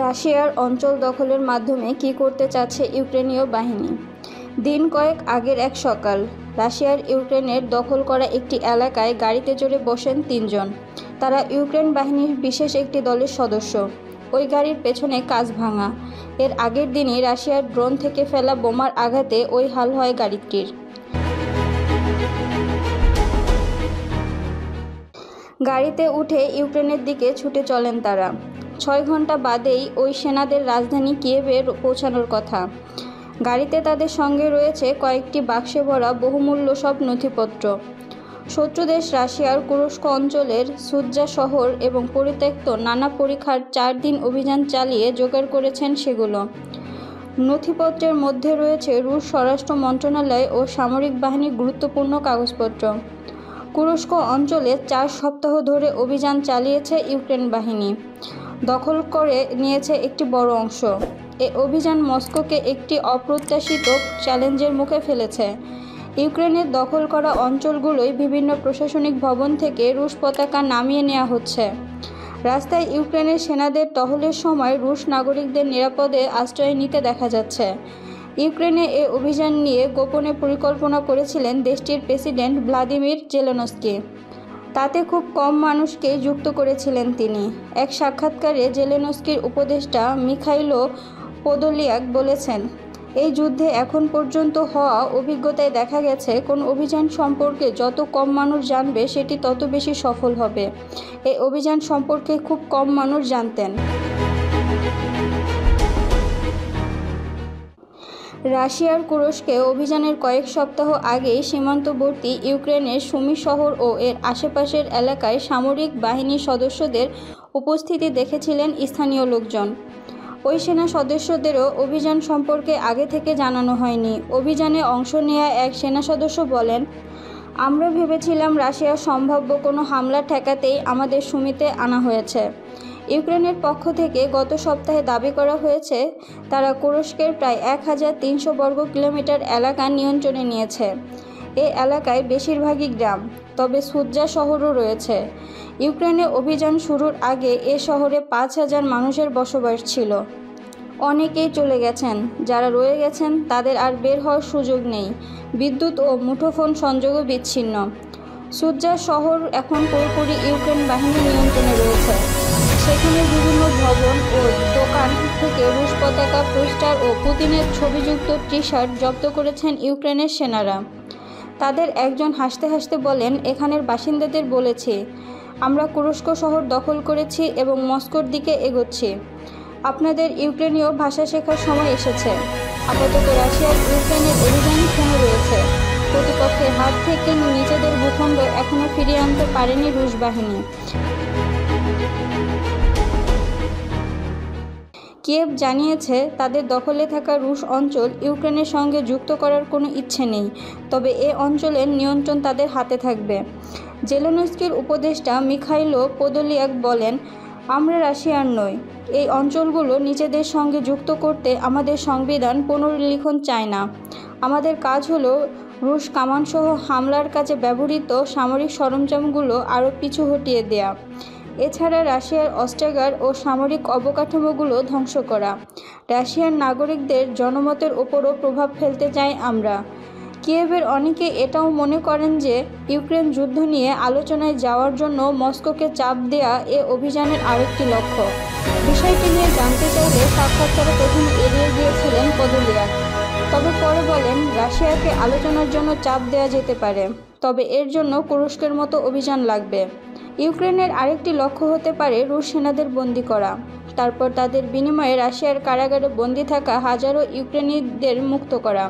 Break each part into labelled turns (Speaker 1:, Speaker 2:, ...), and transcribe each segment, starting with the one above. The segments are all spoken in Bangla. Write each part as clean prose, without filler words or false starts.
Speaker 1: রাশিয়ার অঞ্চল দখলের মাধ্যমে কী করতে চাচ্ছে ইউক্রেনীয় বাহিনী। দিন কয়েক আগের এক সকাল, রাশিয়ার ইউক্রেনের দখল করা একটি এলাকায় গাড়িতে চড়ে বসেন 3 জন। তারা ইউক্রেন বাহিনীর বিশেষ একটি দলের সদস্য। ওই গাড়ির পেছনে কাঁচ ভাঙা। এর আগের দিনই রাশিয়ার ড্রোন থেকে ফেলা বোমার আঘাতে ওই হাল হয় গাড়িটির। গাড়িতে উঠে ইউক্রেনের দিকে ছুটে চলেন তারা। 6 ঘন্টা বাদেই ওই সেনাদের রাজধানী কিয়েভে পৌঁছানোর কথা। গাড়িতে তাদের সঙ্গে রয়েছে কয়েকটি বাক্সে ভরা বহুমূল্য সব নথিপত্র। শত্রুদেশ রাশিয়ার কুরস্ক অঞ্চলের সুৎজা শহর এবং পরিত্যক্ত নানা পরীক্ষার 4 দিন অভিযান চালিয়ে জোগাড় করেছেন সেগুলো। নথিপত্রের মধ্যে রয়েছে রুশ স্বরাষ্ট্র মন্ত্রণালয় ও সামরিক বাহিনীর গুরুত্বপূর্ণ কাগজপত্র। কুরস্ক অঞ্চলে 4 সপ্তাহ ধরে অভিযান চালিয়েছে ইউক্রেন বাহিনী। দখল করে নিয়েছে একটি বড় অংশ। এ অভিযান মস্কোকে একটি অপ্রত্যাশিত চ্যালেঞ্জের মুখে ফেলেছে। ইউক্রেনের দখল করা অঞ্চলগুলোয় বিভিন্ন প্রশাসনিক ভবন থেকে রুশ পতাকা নামিয়ে নেওয়া হচ্ছে। রাস্তায় ইউক্রেনের সেনাদের টহলের সময় রুশ নাগরিকদের নিরাপদে আশ্রয় নিতে দেখা যাচ্ছে। ইউক্রেনে এ অভিযান নিয়ে গোপনে পরিকল্পনা করেছিলেন দেশটির প্রেসিডেন্ট ভ্লাদিমির জেলেনস্কি। তাতে খুব কম মানুষকে যুক্ত করেছিলেন তিনি। এক সাক্ষাৎকারে জেলেনস্কির উপদেষ্টা মিখাইলো পোদোলিয়াক বলেছেন, এই যুদ্ধে এখন পর্যন্ত হওয়া অভিজ্ঞতায় দেখা গেছে কোন অভিযান সম্পর্কে যত কম মানুষ জানবে সেটি তত বেশি সফল হবে। এই অভিযান সম্পর্কে খুব কম মানুষ জানতেন। রাশিয়ার কুরস্কে অভিযানের কয়েক সপ্তাহ আগেই সীমান্তবর্তী ইউক্রেনের সুমি শহর ও এর আশেপাশের এলাকায় সামরিক বাহিনীর সদস্যদের উপস্থিতি দেখেছিলেন স্থানীয় লোকজন। ওই সেনা সদস্যদেরও অভিযান সম্পর্কে আগে থেকে জানানো হয়নি। অভিযানে অংশ নেওয়া এক সেনা সদস্য বলেন, আমরা ভেবেছিলাম রাশিয়ার সম্ভাব্য কোনো হামলা ঠেকাতেই আমাদের সুমিতে আনা হয়েছে। ইউক্রেনের পক্ষ থেকে গত সপ্তাহে দাবি করা হয়েছে তারা কুরস্কের প্রায় 1300 বর্গ কিলোমিটার এলাকা নিয়ন্ত্রণে নিয়েছে। এ এলাকায় বেশিরভাগই গ্রাম, তবে সুৎজা শহরও রয়েছে। ইউক্রেনে অভিযান শুরুর আগে এ শহরে 5000 মানুষের বসবাস ছিল। অনেকেই চলে গেছেন। যারা রয়ে গেছেন তাদের আর বের হওয়ার সুযোগ নেই। বিদ্যুৎ ও মুঠোফোন সংযোগও বিচ্ছিন্ন। সুৎজা শহর এখন পুরোপুরি ইউক্রেন বাহিনীর নিয়ন্ত্রণে রয়েছে। সেখানে বিভিন্ন ভবন ও দোকান থেকে রুশ পতাকা, পোস্টার ও পুতিনের ছবিযুক্ত টি-শার্ট জব্দ করেছেন ইউক্রেনের সেনারা। তাদের একজন হাসতে হাসতে বলেন, এখানের বাসিন্দাদের বলেছি, আমরা কুরস্ক শহর দখল করেছি এবং মস্কোর দিকে এগোচ্ছি। আপনাদের ইউক্রেনীয় ভাষা শেখার সময় এসেছে। আপাতত রাশিয়ার ইউক্রেনের অভিযান থেমে রয়েছে। প্রতিপক্ষের হাত থেকে নিজেদের ভূখণ্ড এখনও ফিরিয়ে আনতে পারেনি রুশ বাহিনী। কিয়েভ জানিয়েছে তাদের দখলে থাকা রুশ অঞ্চল ইউক্রেনের সঙ্গে যুক্ত করার কোনো ইচ্ছে নেই, তবে এ অঞ্চলের নিয়ন্ত্রণ তাদের হাতে থাকবে। জেলেনস্কির উপদেষ্টা মিখাইলো পোদোলিয়াক বলেন, আমরা রাশিয়ার নই। এই অঞ্চলগুলো নিজেদের সঙ্গে যুক্ত করতে আমাদের সংবিধান পুনর্লিখন চায় না। আমাদের কাজ হলো রুশ কামানসহ হামলার কাজে ব্যবহৃত সামরিক সরঞ্জামগুলো আরও পিছু হটিয়ে দেয়া। এছাড়া রাশিয়ার অস্ত্রাগার ও সামরিক অবকাঠামোগুলো ধ্বংস করা। রাশিয়ার নাগরিকদের জনমতের ওপরও প্রভাব ফেলতে চাই আমরা। কিয়েভের অনেকে এটাও মনে করেন যে ইউক্রেন যুদ্ধ নিয়ে আলোচনায় যাওয়ার জন্য মস্কোকে চাপ দেয়া এ অভিযানের আরেকটি লক্ষ্য। বিষয়টি নিয়ে জানতে চাইলে সাক্ষাৎকারে প্রথমে এড়িয়ে গিয়েছিলেন পোদোলিয়াক। তবে পরে বলেন, রাশিয়াকে আলোচনার জন্য চাপ দেওয়া যেতে পারে, তবে এর জন্য কুরস্কের মতো অভিযান লাগবে। ইউক্রেনের আরেকটি লক্ষ্য হতে পারে রুশ সেনাদের বন্দী করা, তারপর তাদের বিনিময়ে রাশিয়ার কারাগারে বন্দী থাকা হাজারো ইউক্রেনীয়দের মুক্ত করা।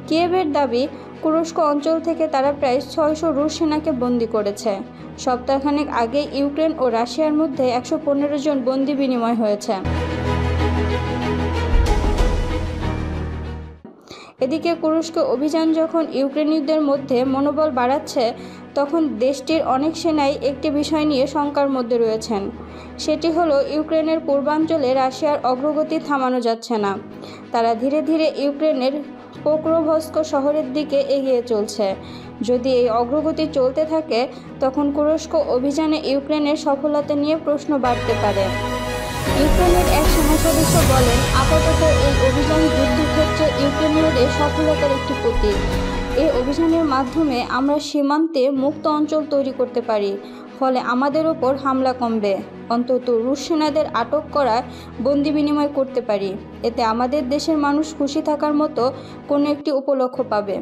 Speaker 1: কিয়েভের দাবি, কুরস্ক অঞ্চল থেকে তারা প্রায় 600 রুশ সেনাকে বন্দী করেছে। সপ্তাহখানেক আগে ইউক্রেন ও রাশিয়ার মধ্যে 115 জন বন্দী বিনিময় হয়েছে। এদিকে কুরস্ক অভিযান যখন ইউক্রেনীয়দের মধ্যে মনোবল বাড়াচ্ছে, তখন দেশটির অনেক সেনাই একটি বিষয় নিয়ে শঙ্কার মধ্যে রয়েছেন। সেটি হলো ইউক্রেনের পূর্বাঞ্চলে রাশিয়ার অগ্রগতি থামানো যাচ্ছে না। তারা ধীরে ধীরে ইউক্রেনের পোক্রোভস্ক শহরের দিকে এগিয়ে চলছে। যদি এই অগ্রগতি চলতে থাকে, তখন কুরস্ক অভিযানে ইউক্রেনের সফলতা নিয়ে প্রশ্ন বাড়তে পারে। ইউক্রেনের এক সেনা সদস্য বলেন, আপাতত এই অভিযান যুদ্ধক্ষেত্রে ইউক্রেনীয়দের সফলতার একটি প্রতীক। এই অভিযানের মাধ্যমে আমরা সীমান্তে মুক্ত অঞ্চল তৈরি করতে পারি, ফলে আমাদের ওপর হামলা কমবে। অন্তত রুশ সেনাদের আটক করায় বন্দি বিনিময় করতে পারি। এতে আমাদের দেশের মানুষ খুশি থাকার মতো কোনো একটি উপলক্ষ পাবে।